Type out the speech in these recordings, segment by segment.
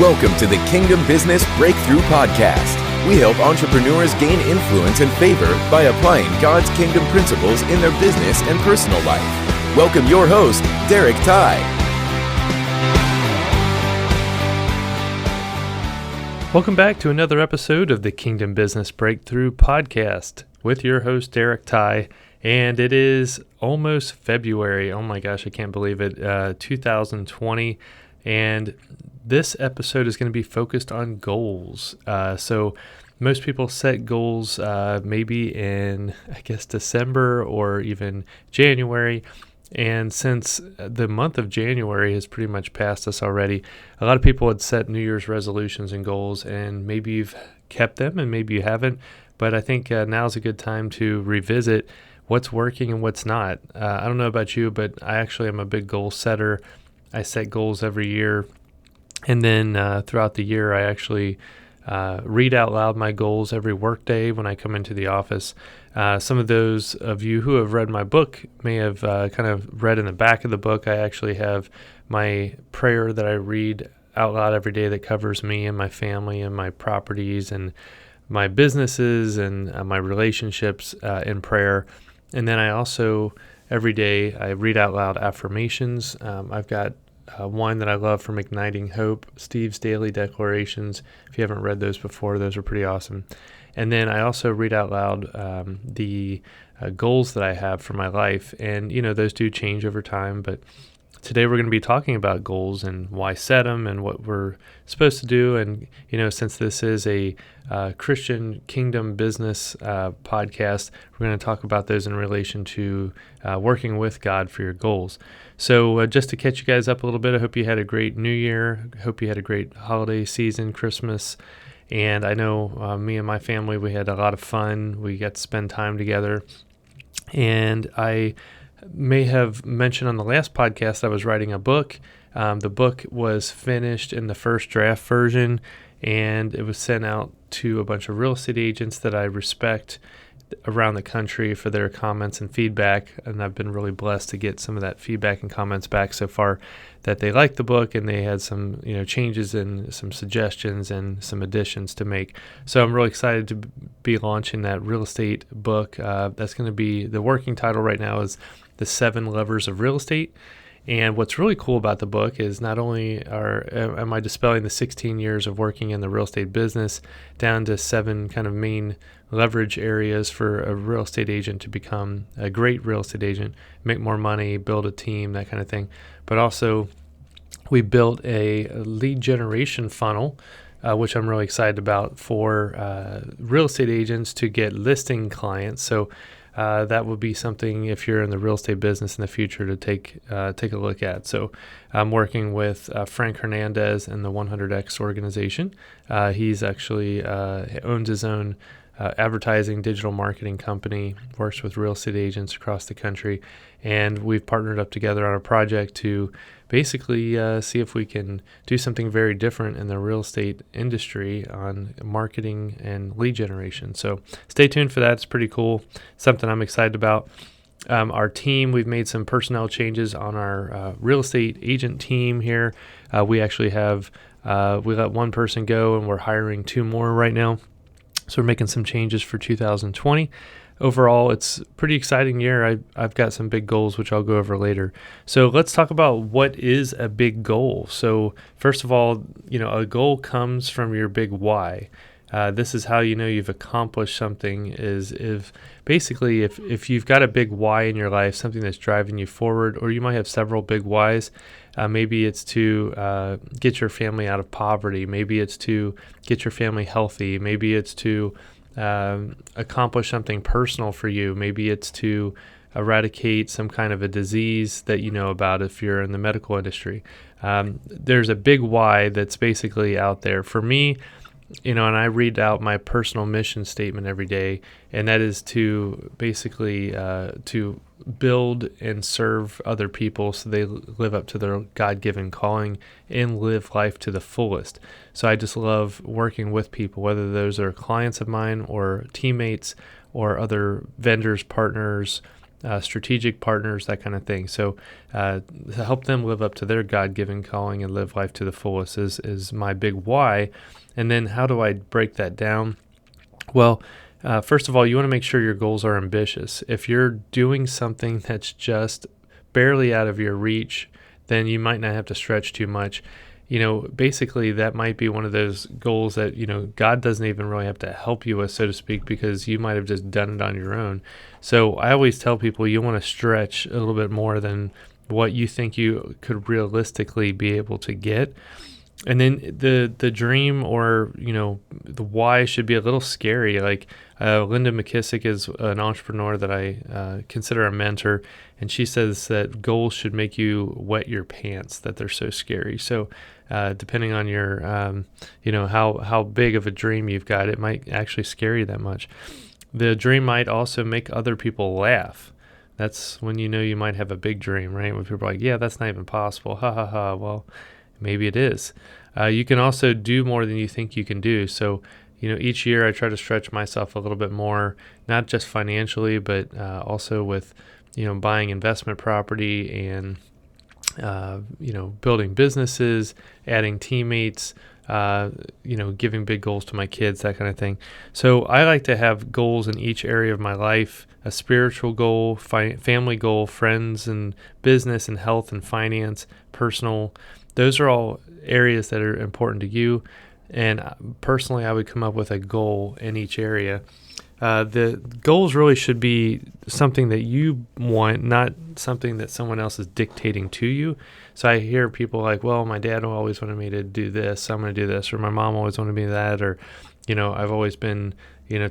Welcome to the Kingdom Business Breakthrough Podcast. We help entrepreneurs gain influence and favor by applying God's kingdom principles in their business and personal life. Welcome your host, Derek Tye. Welcome back to another episode of the Kingdom Business Breakthrough Podcast with your host, Derek Tye. And it is almost February. Oh my gosh, I can't believe it. 2020. And this episode is going to be focused on goals. So most people set goals maybe in, December or even January. And since the month of January has pretty much passed us already, a lot of people had set New Year's resolutions and goals, and maybe you've kept them and maybe you haven't. But I think now's a good time to revisit what's working and what's not. I don't know about you, but I actually am a big goal setter. I set goals every year, and then throughout the year, I actually read out loud my goals every workday when I come into the office. Some of those of you who have read my book may have kind of read in the back of the book. I actually have my prayer that I read out loud every day that covers me and my family and my properties and my businesses and my relationships in prayer. And then I also, every day, I read out loud affirmations. I've got one that I love from Igniting Hope, Steve's Daily Declarations. If you haven't read those before, those are pretty awesome. And then I also read out loud the goals that I have for my life. And, those do change over time. But today we're going to be talking about goals and why set them and what we're supposed to do. And, since this is a Christian kingdom business podcast, we're going to talk about those in relation to working with God for your goals. So just to catch you guys up a little bit, I hope you had a great New Year. I hope you had a great holiday season, Christmas. And I know me and my family, we had a lot of fun. We got to spend time together. And I may have mentioned on the last podcast I was writing a book. The book was finished in the first draft version, and it was sent out to a bunch of real estate agents that I respect around the country for their comments and feedback. And I've been really blessed to get some of that feedback and comments back so far that they liked the book and they had some changes and some suggestions and some additions to make. So I'm really excited to be launching that real estate book. That's going to be, the working title right now is The 7 Levers of Real Estate. And what's really cool about the book is not only am I dispelling the 16 years of working in the real estate business down to 7 kind of main leverage areas for a real estate agent to become a great real estate agent, make more money, build a team, that kind of thing. But also we built a lead generation funnel, which I'm really excited about for real estate agents to get listing clients. So that would be something if you're in the real estate business in the future to take a look at. So I'm working with Frank Hernandez and the 100X organization. He's actually owns his own advertising digital marketing company, works with real estate agents across the country, and we've partnered up together on a project to basically see if we can do something very different in the real estate industry on marketing and lead generation. So stay tuned for that. It's pretty cool, something I'm excited about. Our team, we've made some personnel changes on our real estate agent team here. We actually have, we let one person go and we're hiring 2 more right now. So we're making some changes for 2020. Overall, it's a pretty exciting year. I've got some big goals, which I'll go over later. So let's talk about what is a big goal. So first of all, a goal comes from your big why. This is how you know you've accomplished something, is if you've got a big why in your life, something that's driving you forward, or you might have several big whys. Maybe it's to get your family out of poverty. Maybe it's to get your family healthy. Maybe it's to accomplish something personal for you. Maybe it's to eradicate some kind of a disease that you know about if you're in the medical industry. There's a big why that's basically out there. For me, and I read out my personal mission statement every day, and that is to basically to build and serve other people so they live up to their God-given calling and live life to the fullest. So I just love working with people, whether those are clients of mine or teammates or other vendors, partners, strategic partners, that kind of thing. So to help them live up to their God-given calling and live life to the fullest is my big why. And then how do I break that down? Well, first of all, you want to make sure your goals are ambitious. If you're doing something that's just barely out of your reach, then you might not have to stretch too much. Basically that might be one of those goals that, God doesn't even really have to help you with, so to speak, because you might have just done it on your own. So I always tell people you want to stretch a little bit more than what you think you could realistically be able to get. And then the dream or, the why should be a little scary. Like Linda McKissick is an entrepreneur that I consider a mentor, and she says that goals should make you wet your pants, that they're so scary. So depending on your, how big of a dream you've got, it might actually scare you that much. The dream might also make other people laugh. That's when you might have a big dream, right? When people are like, yeah, that's not even possible. Ha ha ha. Well, maybe it is. You can also do more than you think you can do. So, each year I try to stretch myself a little bit more, not just financially, but also with, buying investment property and, building businesses, adding teammates, giving big goals to my kids, that kind of thing. So I like to have goals in each area of my life: a spiritual goal, family goal, friends and business and health and finance, personal. Those are all areas that are important to you. And personally, I would come up with a goal in each area. The goals really should be something that you want, not something that someone else is dictating to you. So I hear people like, well, my dad always wanted me to do this, so I'm going to do this, or my mom always wanted me to do that, or, I've always been,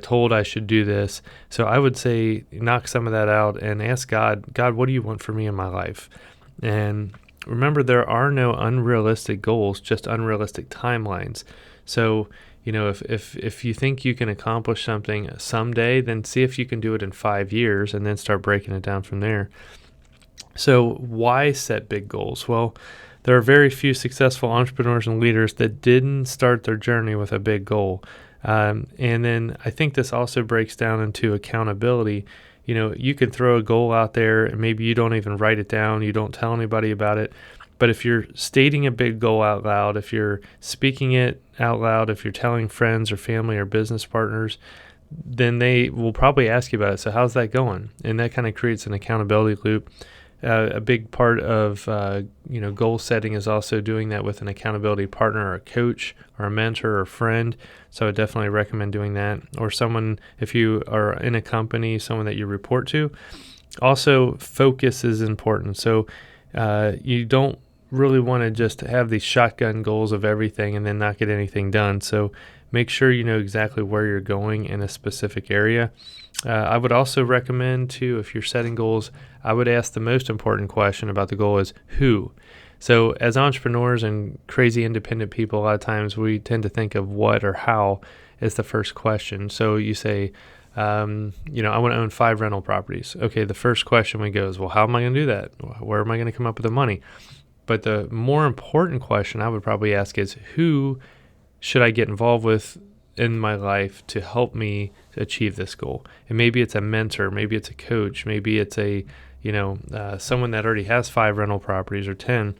told I should do this. So I would say knock some of that out and ask God, what do you want for me in my life? And remember, there are no unrealistic goals, just unrealistic timelines. So, if you think you can accomplish something someday, then see if you can do it in 5 years and then start breaking it down from there. So why set big goals? Well, there are very few successful entrepreneurs and leaders that didn't start their journey with a big goal. And then I think this also breaks down into accountability. You can throw a goal out there and maybe you don't even write it down. You don't tell anybody about it. But if you're stating a big goal out loud, if you're speaking it out loud, if you're telling friends or family or business partners, then they will probably ask you about it. So how's that going? And that kind of creates an accountability loop. A big part of goal setting is also doing that with an accountability partner or a coach or a mentor or friend. So I definitely recommend doing that. Or someone, if you are in a company, someone that you report to. Also, focus is important. So you don't really want to just have these shotgun goals of everything and then not get anything done. So make sure you know exactly where you're going in a specific area. I would also recommend too, if you're setting goals, I would ask the most important question about the goal is who. So as entrepreneurs and crazy independent people, a lot of times we tend to think of what or how as the first question. So you say, I want to own 5 rental properties. Okay, the first question we go is, well, how am I going to do that? Where am I going to come up with the money? But the more important question I would probably ask is, who should I get involved with in my life to help me achieve this goal? And maybe it's a mentor, maybe it's a coach, maybe it's a, someone that already has 5 rental properties or 10.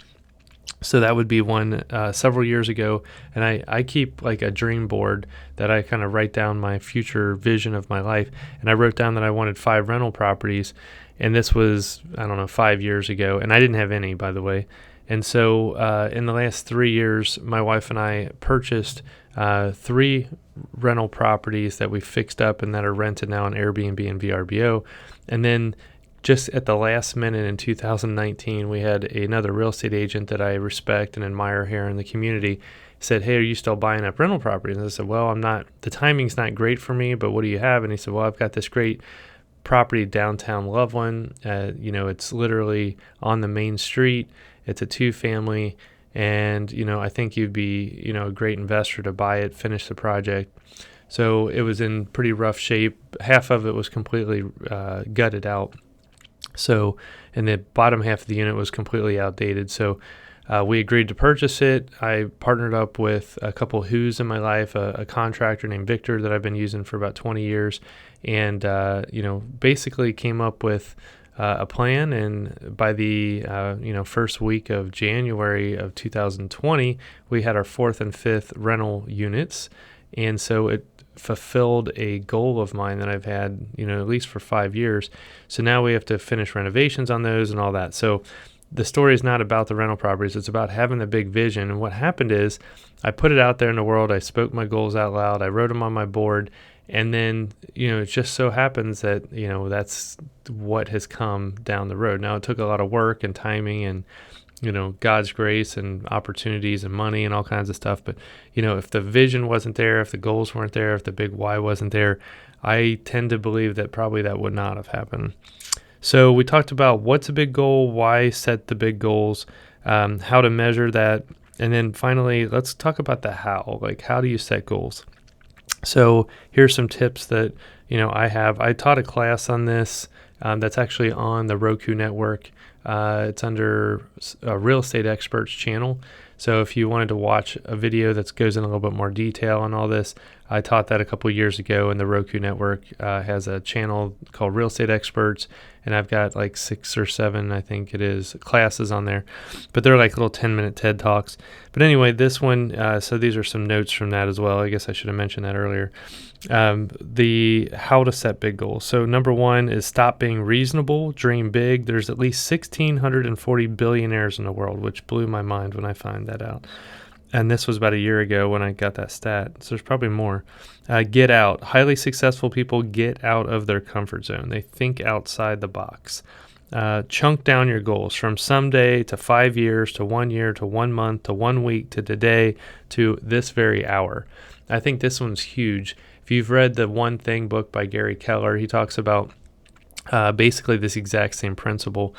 So that would be one several years ago. And I keep like a dream board that I kind of write down my future vision of my life. And I wrote down that I wanted 5 rental properties. And this was, 5 years ago. And I didn't have any, by the way. And so in the last 3 years, my wife and I purchased 3 rental properties that we fixed up and that are rented now on Airbnb and VRBO. And then just at the last minute in 2019, we had another real estate agent that I respect and admire here in the community said, hey, are you still buying up rental properties? And I said, well, I'm not. The timing's not great for me, but what do you have? And he said, well, I've got this great property downtown Loveland. It's literally on the main street. It's a 2-family, and, I think you'd be, a great investor to buy it, finish the project. So it was in pretty rough shape. Half of it was completely gutted out. So, and the bottom half of the unit was completely outdated. So we agreed to purchase it. I partnered up with a couple who's in my life, a contractor named Victor that I've been using for about 20 years. and basically came up with a plan. And by the first week of January of 2020, we had our fourth and fifth rental units, and so it fulfilled a goal of mine that I've had, at least for 5 years. So now we have to finish renovations on those and all that. So the story is not about the rental properties. It's about having the big vision. And what happened is I put it out there in the world. I spoke my goals out loud. I wrote them on my board. And then, it just so happens that, that's what has come down the road. Now, it took a lot of work and timing and, God's grace and opportunities and money and all kinds of stuff. But, if the vision wasn't there, if the goals weren't there, if the big why wasn't there, I tend to believe that probably that would not have happened. So we talked about what's a big goal, why set the big goals, how to measure that. And then finally, let's talk about the how. Like, how do you set goals? So here's some tips that, I have. I taught a class on this that's actually on the Roku network. It's under a Real Estate Experts channel. So if you wanted to watch a video that goes in a little bit more detail on all this, I taught that a couple of years ago, and the Roku network has a channel called Real Estate Experts, and I've got like 6 or 7, I think it is, classes on there. But they're like little 10-minute TED Talks. But anyway, this one, so these are some notes from that as well. I guess I should have mentioned that earlier. The how to set big goals. So number 1 is stop being reasonable, dream big. There's at least 1,640 billionaires in the world, which blew my mind when I found that out. And this was about a year ago when I got that stat. So there's probably more. Get out. Highly successful people get out of their comfort zone. They think outside the box. Chunk down your goals from someday to 5 years to 1 year to 1 month to 1 week to today to this very hour. I think this one's huge. If you've read the One Thing book by Gary Keller, he talks about basically this exact same principle.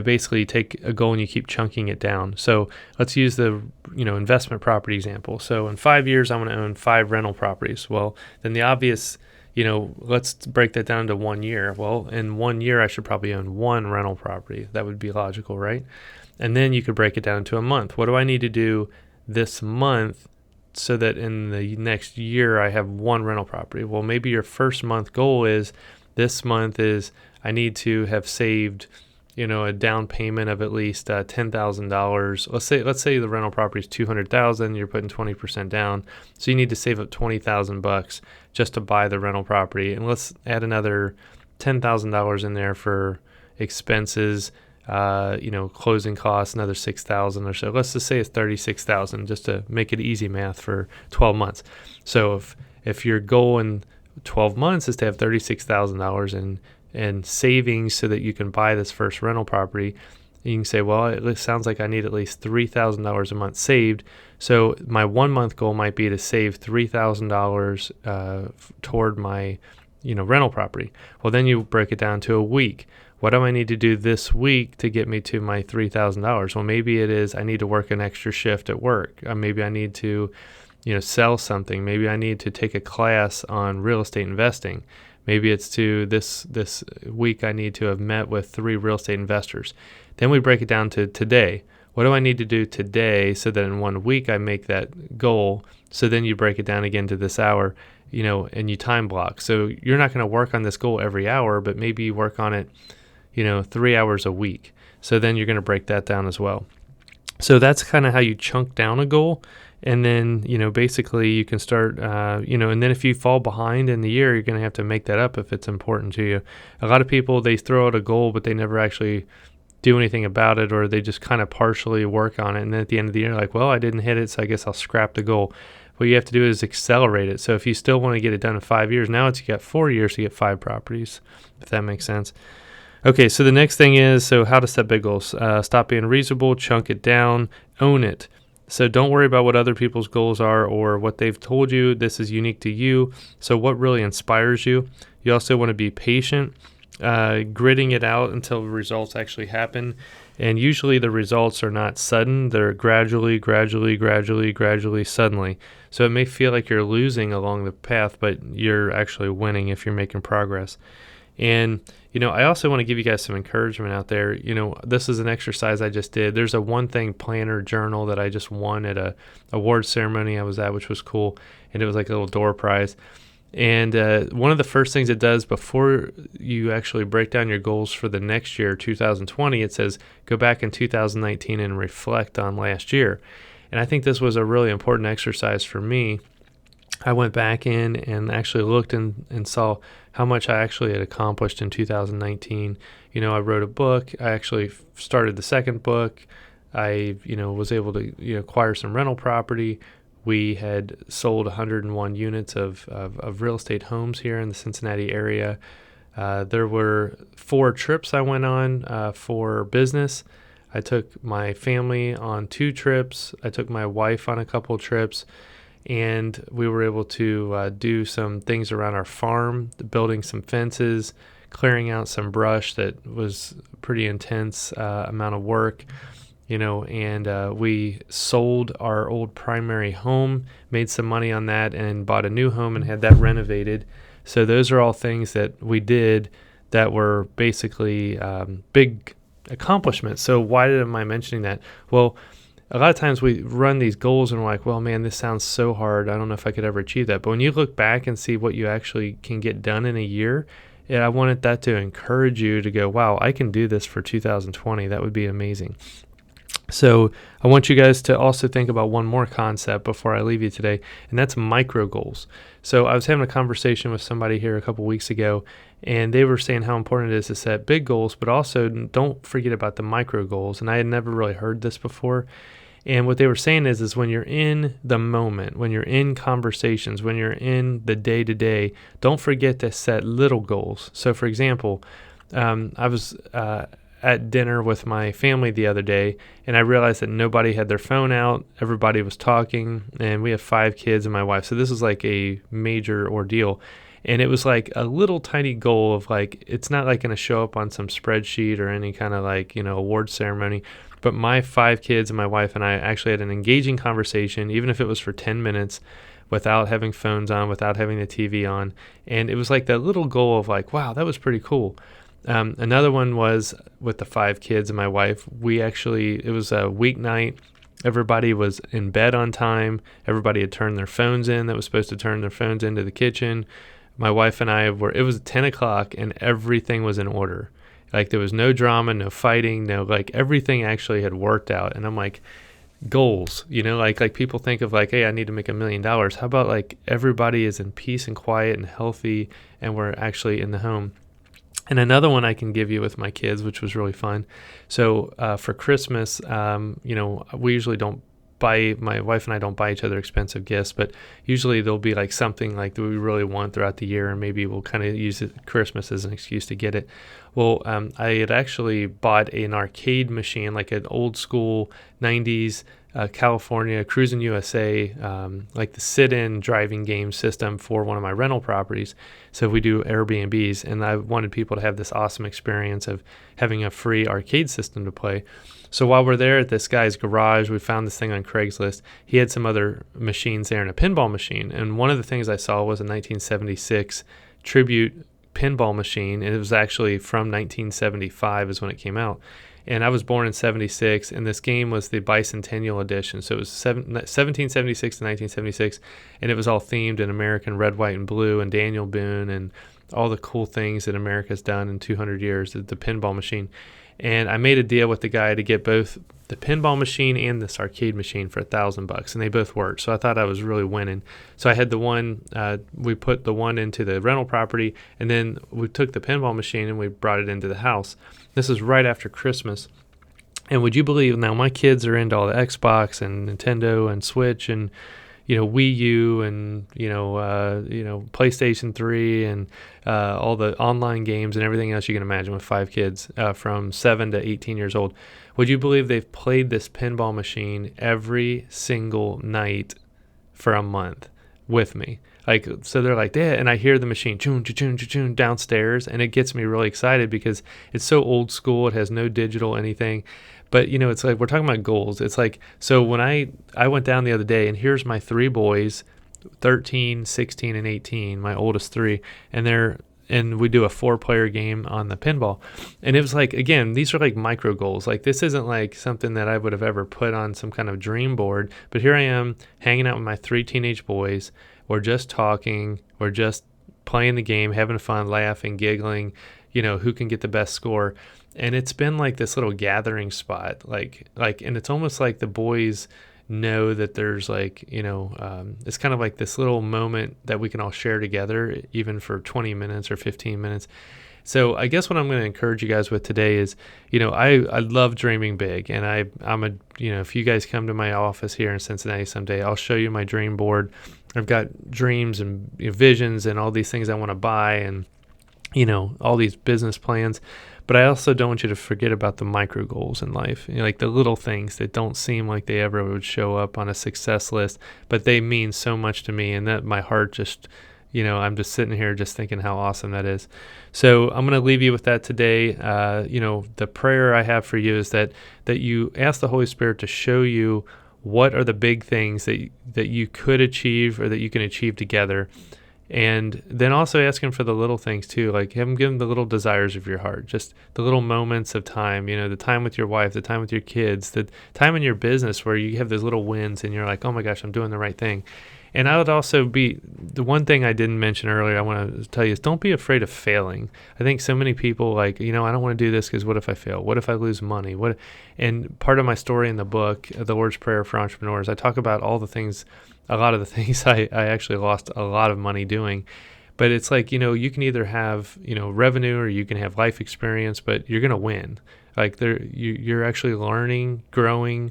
Basically, you take a goal and you keep chunking it down. So let's use the investment property example. So in 5 years, I want to own 5 rental properties. Well, then the obvious, let's break that down to 1 year. Well, in 1 year, I should probably own 1 rental property. That would be logical, right? And then you could break it down to a month. What do I need to do this month so that in the next year I have 1 rental property? Well, maybe your first month goal is this month is I need to have saved a down payment of at least $10,000. Let's say the rental property is $200,000. You're putting 20% down, so you need to save up $20,000 just to buy the rental property. And let's add another $10,000 in there for expenses, closing costs, another $6,000 or so. Let's just say it's $36,000, just to make it easy math for 12 months. So if your goal in 12 months is to have $36,000 in savings so that you can buy this first rental property, you can say, well, it sounds like I need at least $3,000 a month saved. So my 1 month goal might be to save $3,000 toward my rental property. Well, then you break it down to a week. What do I need to do this week to get me to my $3,000? Well, maybe it is I need to work an extra shift at work. Maybe I need to sell something. Maybe I need to take a class on real estate investing. Maybe it's to this week I need to have met with 3 real estate investors. Then we break it down to today. What do I need to do today so that in 1 week I make that goal? So then you break it down again to this hour, and you time block. So you're not going to work on this goal every hour, but maybe you work on it, 3 hours a week. So then you're going to break that down as well. So that's kind of how you chunk down a goal. And then, basically you can start, and then if you fall behind in the year, you're going to have to make that up if it's important to you. A lot of people, they throw out a goal, but they never actually do anything about it, or they just kind of partially work on it. And then at the end of the year, like, well, I didn't hit it, so I guess I'll scrap the goal. What you have to do is accelerate it. So if you still want to get it done in 5 years, now you got 4 years to get 5 properties, if that makes sense. Okay, so the next thing is, how to set big goals. Stop being reasonable, chunk it down, own it. So don't worry about what other people's goals are or what they've told you. This is unique to you. So what really inspires you? You also want to be patient, gritting it out until the results actually happen. And usually the results are not sudden. They're gradually, suddenly. So it may feel like you're losing along the path, but you're actually winning if you're making progress. And, I also want to give you guys some encouragement out there. This is an exercise I just did. There's a One Thing planner journal that I just won at a award ceremony I was at, which was cool. And it was like a little door prize. And one of the first things it does before you actually break down your goals for the next year, 2020, it says go back in 2019 and reflect on last year. And I think this was a really important exercise for me. I went back in and actually looked and saw how much I actually had accomplished in 2019. I wrote a book. I actually started the second book. I, was able to acquire some rental property. We had sold 101 units of real estate homes here in the Cincinnati area. There were 4 trips I went on for business. I took my family on 2 trips. I took my wife on a couple trips. And we were able to do some things around our farm, building some fences, clearing out some brush that was pretty intense amount of work. And we sold our old primary home, made some money on that, and bought a new home and had that renovated. So those are all things that we did that were basically big accomplishments. So why am I mentioning that? Well, a lot of times we run these goals and we're like, well, man, this sounds so hard. I don't know if I could ever achieve that. But when you look back and see what you actually can get done in a year, I wanted that to encourage you to go, wow, I can do this for 2020. That would be amazing. So I want you guys to also think about one more concept before I leave you today, and that's micro goals. So I was having a conversation with somebody here a couple weeks ago, and they were saying how important it is to set big goals, but also don't forget about the micro goals. And I had never really heard this before. And what they were saying is when you're in the moment, when you're in conversations, when you're in the day-to-day, don't forget to set little goals. So, for example, I was at dinner with my family the other day, and I realized that nobody had their phone out. Everybody was talking, and we have 5 kids and my wife. So this was like a major ordeal. And it was like a little tiny goal of like, it's not like going to show up on some spreadsheet or any kind of like, award ceremony. But my 5 kids and my wife and I actually had an engaging conversation, even if it was for 10 minutes, without having phones on, without having the TV on. And it was like that little goal of like, wow, that was pretty cool. Another one was with the 5 kids and my wife. It was a weeknight. Everybody was in bed on time. Everybody had turned their phones in that was supposed to turn their phones into the kitchen. My wife and it was 10 o'clock and everything was in order. Like there was no drama, no fighting, like everything actually had worked out. And I'm like, goals, like people think of like, hey, I need to make $1 million. How about like everybody is in peace and quiet and healthy and we're actually in the home? And another one I can give you with my kids, which was really fun. So for Christmas, we usually don't my wife and I don't buy each other expensive gifts, but usually there'll be like something like that we really want throughout the year, and maybe we'll kind of use Christmas as an excuse to get it. Well, I had actually bought an arcade machine, like an old school 90s California Cruisin' USA, like the sit-in driving game system for one of my rental properties. So we do Airbnbs, and I wanted people to have this awesome experience of having a free arcade system to play. So while we're there at this guy's garage, we found this thing on Craigslist. He had some other machines there and a pinball machine. And one of the things I saw was a 1976 tribute pinball machine. And it was actually from 1975 is when it came out. And I was born in 76, and this game was the bicentennial edition. So it was 1776 to 1976, and it was all themed in American red, white, and blue, and Daniel Boone, and all the cool things that America's done in 200 years, the pinball machine. And I made a deal with the guy to get both the pinball machine and this arcade machine for $1,000, and they both worked. So I thought I was really winning. So I had the one, we put the one into the rental property, and then we took the pinball machine and we brought it into the house. This is right after Christmas. And would you believe, now my kids are into all the Xbox and Nintendo and Switch and Wii U and PlayStation 3 and all the online games and everything else you can imagine with 5 kids from 7 to 18 years old. Would you believe they've played this pinball machine every single night for a month with me? Like, so they're like, Dad, and I hear the machine choon, choon, choon downstairs, and it gets me really excited because it's so old school. It has no digital anything. But, it's like we're talking about goals. It's like, so when I went down the other day, and here's my 3 boys, 13, 16, and 18, my oldest 3, and we do a 4-player game on the pinball. And it was like, again, these are like micro goals. Like this isn't like something that I would have ever put on some kind of dream board. But here I am hanging out with my 3 teenage boys. We're just talking. We're just playing the game, having fun, laughing, giggling, who can get the best score. And it's been like this little gathering spot, and it's almost like the boys know that there's it's kind of like this little moment that we can all share together, even for 20 minutes or 15 minutes. So I guess what I'm going to encourage you guys with today is, I love dreaming big, and I'm a, if you guys come to my office here in Cincinnati someday, I'll show you my dream board. I've got dreams and visions and all these things I want to buy, and, all these business plans. But I also don't want you to forget about the micro goals in life, like the little things that don't seem like they ever would show up on a success list, but they mean so much to me, and that my heart just, I'm just sitting here just thinking how awesome that is. So I'm going to leave you with that today. The prayer I have for you is that you ask the Holy Spirit to show you what are the big things that you could achieve or that you can achieve together. And then also ask him for the little things too, like give him the little desires of your heart, just the little moments of time, the time with your wife, the time with your kids, the time in your business where you have those little wins and you're like, oh my gosh, I'm doing the right thing. And I would also the one thing I didn't mention earlier, I want to tell you is don't be afraid of failing. I think so many people I don't want to do this because what if I fail? What if I lose money? And part of my story in the book, The Lord's Prayer for Entrepreneurs, I talk about a lot of the things I actually lost a lot of money doing. But it's like, you can either have, revenue or you can have life experience, but you're going to win. Like you're actually learning, growing.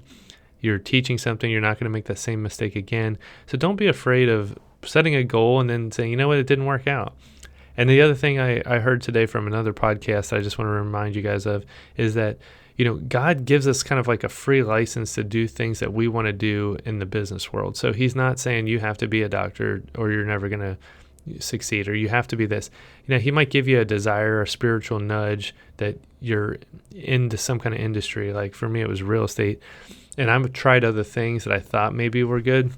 You're teaching something, you're not going to make that same mistake again. So don't be afraid of setting a goal and then saying, it didn't work out. And the other thing I heard today from another podcast I just want to remind you guys of is that, God gives us kind of like a free license to do things that we want to do in the business world. So he's not saying you have to be a doctor or you're never going to succeed or you have to be this. He might give you a desire, a spiritual nudge that you're into some kind of industry. Like for me, it was real estate. And I've tried other things that I thought maybe were good,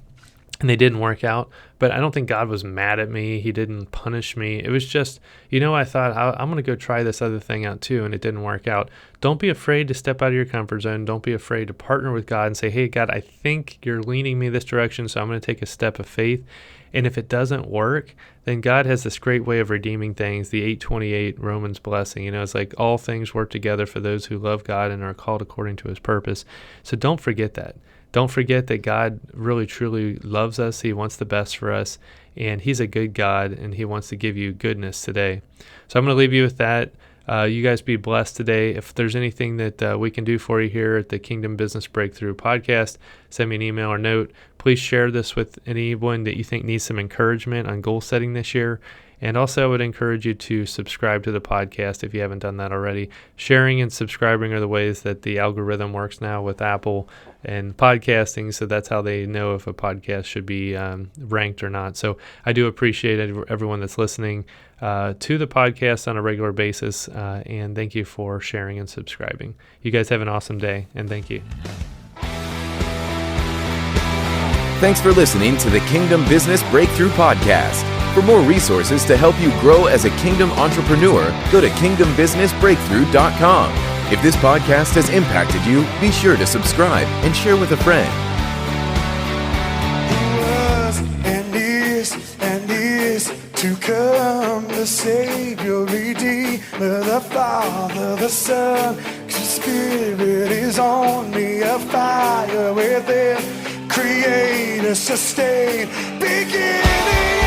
and they didn't work out. But I don't think God was mad at me. He didn't punish me. It was just, I thought, I'm going to go try this other thing out too, and it didn't work out. Don't be afraid to step out of your comfort zone. Don't be afraid to partner with God and say, hey, God, I think you're leaning me this direction, so I'm going to take a step of faith. And if it doesn't work, then God has this great way of redeeming things, the 8:28 Romans blessing. It's like all things work together for those who love God and are called according to his purpose. So don't forget that. Don't forget that God really, truly loves us. He wants the best for us, and he's a good God, and he wants to give you goodness today. So I'm going to leave you with that. You guys be blessed today. If there's anything that we can do for you here at the Kingdom Business Breakthrough Podcast, send me an email or note. Please share this with anyone that you think needs some encouragement on goal setting this year. And also I would encourage you to subscribe to the podcast if you haven't done that already. Sharing and subscribing are the ways that the algorithm works now with Apple and podcasting. So that's how they know if a podcast should be ranked or not. So I do appreciate everyone that's listening to the podcast on a regular basis. And thank you for sharing and subscribing. You guys have an awesome day, and thank you. Thanks for listening to the Kingdom Business Breakthrough Podcast. For more resources to help you grow as a kingdom entrepreneur, go to kingdombusinessbreakthrough.com. If this podcast has impacted you, be sure to subscribe and share with a friend. He was and is to come, the Savior, Redeemer, the Father, the Son. 'Cause the Spirit is on me, a fire within, Creator, sustain, beginning.